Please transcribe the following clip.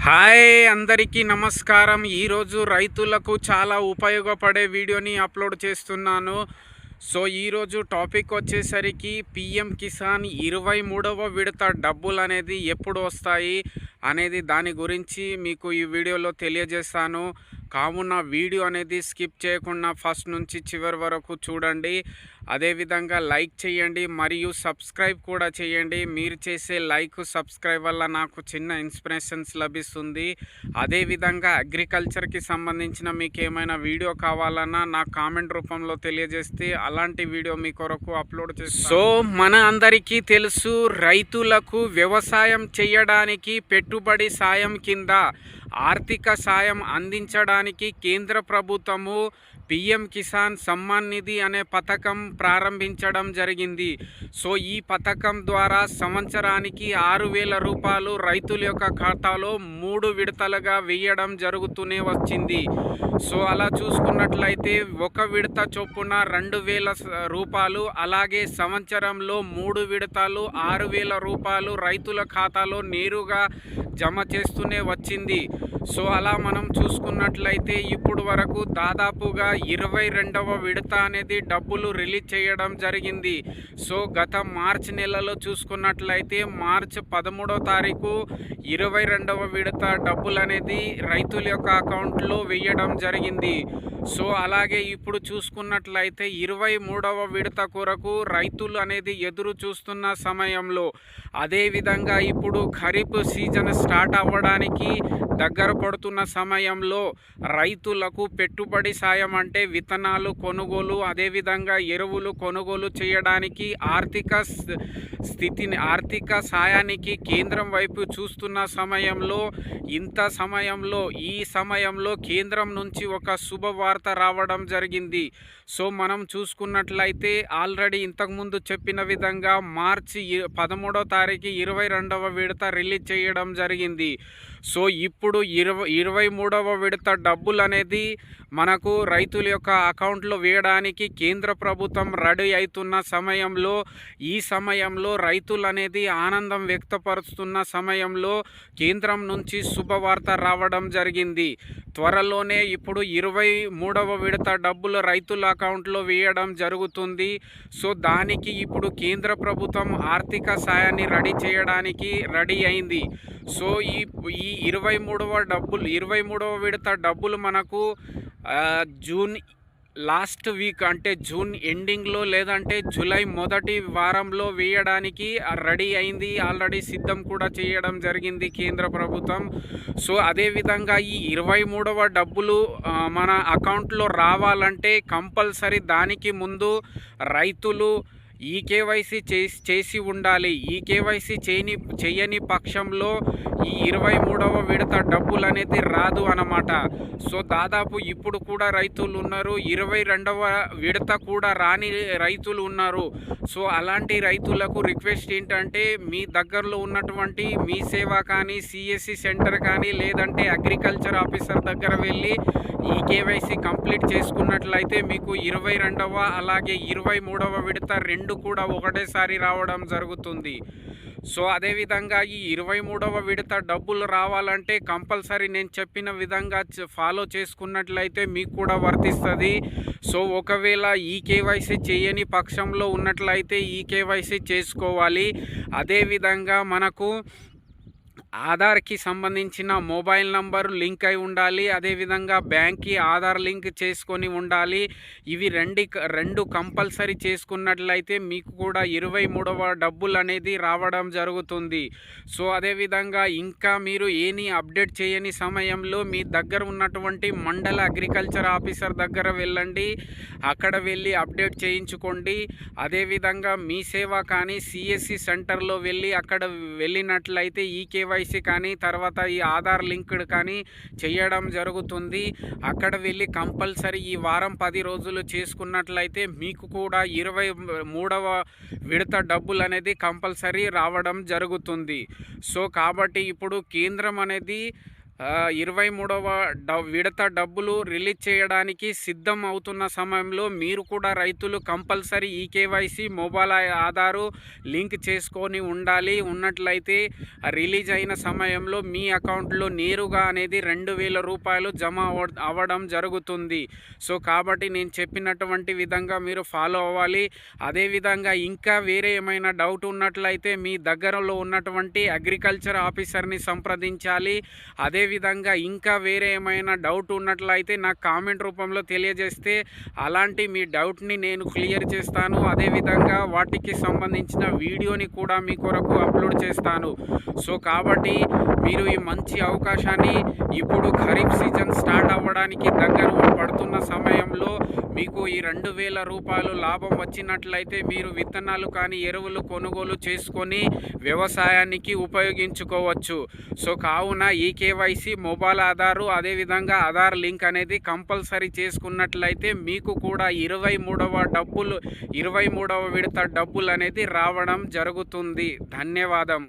Hi అందరికీ నమస్కారం. ఈరోజు రైతులకు చాలా ఉపయోగపడే వీడియోని అప్లోడ్ చేస్తున్నాను. సో ఈరోజు టాపిక్ వచ్చేసరికి పిఎం కిసాన్ 23వ విడత డబ్బులు అనేది ఎప్పుడు వస్తాయి అనేది దాని గురించి మీకు ఈ వీడియోలో తెలియజేస్తాను. కావున వీడియో అనేది స్కిప్ చేయకుండా ఫస్ట్ నుంచి చివరి వరకు చూడండి. అదేవిధంగా లైక్ చేయండి మరియు సబ్స్క్రైబ్ కూడా చేయండి. మీరు చేసే లైక్ సబ్స్క్రైబ్ వల్ల నాకు చిన్న ఇన్స్పిరేషన్స్ లభిస్తుంది. అదేవిధంగా అగ్రికల్చర్కి సంబంధించిన మీకు ఏమైనా వీడియో కావాలన్నా నాకు కామెంట్ రూపంలో తెలియజేస్తే అలాంటి వీడియో మీ కొరకు అప్లోడ్ చేస్తాను. సో మన అందరికీ తెలుసు, రైతులకు వ్యవసాయం చేయడానికి పెట్టుబడి సాయం కింద ఆర్థిక సాయం అందించడానికి కేంద్ర ప్రభుత్వము పిఎం కిసాన్ సమ్మాన్ నిధి అనే పథకం ప్రారంభించడం జరిగింది. సో ఈ పథకం ద్వారా సంవత్సరానికి 6,000 రూపాయలు రైతుల యొక్క ఖాతాలో 3 విడతలుగా వేయడం జరుగుతూనే వచ్చింది. సో అలా చూసుకున్నట్లయితే ఒక విడత చొప్పున 2,000 రూపాయలు, అలాగే సంవత్సరంలో 3 విడతలు 6,000 రూపాయలు రైతుల ఖాతాలో నేరుగా జమ చేస్తూనే వచ్చింది. సో అలా మనం చూసుకున్నట్లయితే ఇప్పుడు వరకు దాదాపుగా 22వ విడత అనేది డబ్బులు రిలీజ్ చేయడం జరిగింది. సో గత మార్చి నెలలో చూసుకున్నట్లయితే మార్చి 13వ తారీఖు 22వ విడత డబ్బులు అనేది రైతుల యొక్క అకౌంట్లో వేయడం జరిగింది. సో అలాగే ఇప్పుడు చూసుకున్నట్లయితే 23వ విడత కొరకు రైతులు అనేది ఎదురు చూస్తున్న సమయంలో, అదేవిధంగా ఇప్పుడు ఖరీఫ్ సీజన్ స్టార్ట్ అవ్వడానికి దగ్గర పడుతున్న సమయంలో రైతులకు పెట్టుబడి సాయం అంటే విత్తనాలు కొనుగోలు, అదేవిధంగా ఎరువులు కొనుగోలు చేయడానికి ఆర్థిక సాయానికి కేంద్రం వైపు చూస్తున్న సమయంలో ఈ సమయంలో కేంద్రం నుంచి ఒక శుభవార్త రావడం జరిగింది. సో మనం చూసుకున్నట్లయితే ఆల్రెడీ ఇంతకుముందు చెప్పిన విధంగా మార్చి 13వ తారీఖు 22వ విడత రిలీజ్ చేయడం జరిగింది. సో ఇప్పుడు 23వ విడత డబ్బులు అనేది మనకు రైతుల యొక్క అకౌంట్లో వేయడానికి కేంద్ర ప్రభుత్వం రెడీ అవుతున్న సమయంలో రైతులు అనేది ఆనందం వ్యక్తపరుస్తున్న సమయంలో కేంద్రం నుంచి శుభవార్త రావడం జరిగింది. త్వరలోనే ఇప్పుడు 23వ విడత డబ్బులు రైతుల అకౌంట్లో వేయడం జరుగుతుంది. సో దానికి ఇప్పుడు కేంద్ర ప్రభుత్వం ఆర్థిక సాయాన్ని రెడీ చేయడానికి రెడీ అయింది. సో ఈ 23వ విడత డబ్బులు మనకు జూన్ లాస్ట్ వీక్ అంటే జూన్ ఎండింగ్లో లేదంటే జూలై మొదటి వారంలో వేయడానికి రెడీ అయింది. ఆల్రెడీ సిద్ధం కూడా చేయడం జరిగింది కేంద్ర ప్రభుత్వం. సో అదేవిధంగా ఈ 23వ డబ్బులు మన అకౌంట్లో రావాలంటే కంపల్సరీ దానికి ముందు రైతులు ఈకేవైసీ చేసి ఉండాలి. ఈకేవైసీ చేయని పక్షంలో ఈ 23వ విడత డబ్బులు అనేది రాదు అన్నమాట. సో దాదాపు ఇప్పుడు కూడా రైతులు ఉన్నారు, 22వ విడత కూడా రాని రైతులు ఉన్నారు. సో అలాంటి రైతులకు రిక్వెస్ట్ ఏంటంటే మీ దగ్గరలో ఉన్నటువంటి మీ సేవ కానీ, సిఎస్సి సెంటర్ కానీ, లేదంటే అగ్రికల్చర్ ఆఫీసర్ దగ్గర వెళ్ళి ఈ కేవైసీ కంప్లీట్ చేసుకున్నట్లయితే మీకు 22వ అలాగే 23వ విడత 2 కూడా ఒకటేసారి రావడం జరుగుతుంది. సో అదేవిధంగా ఈ 23వ విడత డబ్బులు రావాలంటే కంపల్సరీ నేను చెప్పిన విధంగా ఫాలో చేసుకున్నట్లయితే మీకు కూడా వర్తిస్తుంది. సో ఒకవేళ ఈ కేవైసీ చేయని పక్షంలో ఉన్నట్లయితే ఈ కేవైసీ చేసుకోవాలి. అదేవిధంగా మనకు ఆధార్కి సంబంధించిన మొబైల్ నంబరు లింక్ అయి ఉండాలి. అదేవిధంగా బ్యాంక్కి ఆధార్ లింక్ చేసుకొని ఉండాలి. ఇవి రెండు కంపల్సరీ చేసుకున్నట్లయితే మీకు కూడా 23వ డబ్బులు అనేది రావడం జరుగుతుంది. సో అదేవిధంగా ఇంకా మీరు ఏని అప్డేట్ చేయని సమయంలో మీ దగ్గర ఉన్నటువంటి మండల అగ్రికల్చర్ ఆఫీసర్ దగ్గర వెళ్ళండి. అక్కడ వెళ్ళి అప్డేట్ చేయించుకోండి. అదేవిధంగా మీ సేవ కానీ సిఎస్సి సెంటర్లో వెళ్ళి అక్కడ వెళ్ళినట్లయితే ఈ కేవైసీ కానీ తర్వాత ఈ ఆధార్ లింక్డ్ కానీ చేయడం జరుగుతుంది. అక్కడ వెళ్ళి కంపల్సరీ ఈ వారం 10 రోజులు చేసుకున్నట్లయితే మీకు కూడా 23వ విడత డబ్బులు అనేది కంపల్సరీ రావడం జరుగుతుంది. సో కాబట్టి ఇప్పుడు కేంద్రం అనేది 23వ విడత డబ్బులు రిలీజ్ చేయడానికి సిద్ధం అవుతున్న సమయంలో మీరు కూడా రైతులు compulsory eKYC mobile Aadhaar link చేసుకొని ఉండాలి. ఉన్నట్లయితే రిలీజ్ అయిన సమయంలో మీ అకౌంట్లో నేరుగా అనేది 2000 రూపాయలు జమ అవ్వడం జరుగుతుంది. సో కాబట్టి నేను చెప్పినటువంటి విధంగా మీరు ఫాలో అవ్వాలి. అదేవిధంగా ఇంకా వేరే ఏమైనా డౌట్ ఉన్నట్లయితే మీ దగ్గరలో ఉన్నటువంటి అగ్రికల్చర్ ఆఫీసర్ని సంప్రదించాలి. అదేవిధంగా ఇంకా వేరే ఏమైనా డౌట్ ఉన్నట్లయితే నాకు కామెంట్ రూపంలో తెలియజేస్తే అలాంటి మీ డౌట్ని నేను క్లియర్ చేస్తాను. అదేవిధంగా వాటికి సంబంధించిన వీడియోని కూడా మీ కొరకు అప్లోడ్ చేస్తాను. సో కాబట్టి మీరు ఈ మంచి అవకాశాన్ని ఇప్పుడు ఖరీఫ్ సీజన్ స్టార్ట్ అవ్వడానికి దగ్గర పడుతున్న సమయంలో మీకు ఈ 2000 రూపాయలు లాభం వచ్చినట్లయితే మీరు విత్తనాలు కానీ ఎరువులు కొనుగోలు చేసుకొని వ్యవసాయానికి ఉపయోగించుకోవచ్చు. సో కావున ఈ కేవైసీ మొబైల్ ఆధారు అదేవిధంగా ఆధార్ లింక్ అనేది కంపల్సరీ చేసుకున్నట్లయితే మీకు కూడా 23వ విడత డబ్బులు అనేది రావడం జరుగుతుంది. ధన్యవాదం.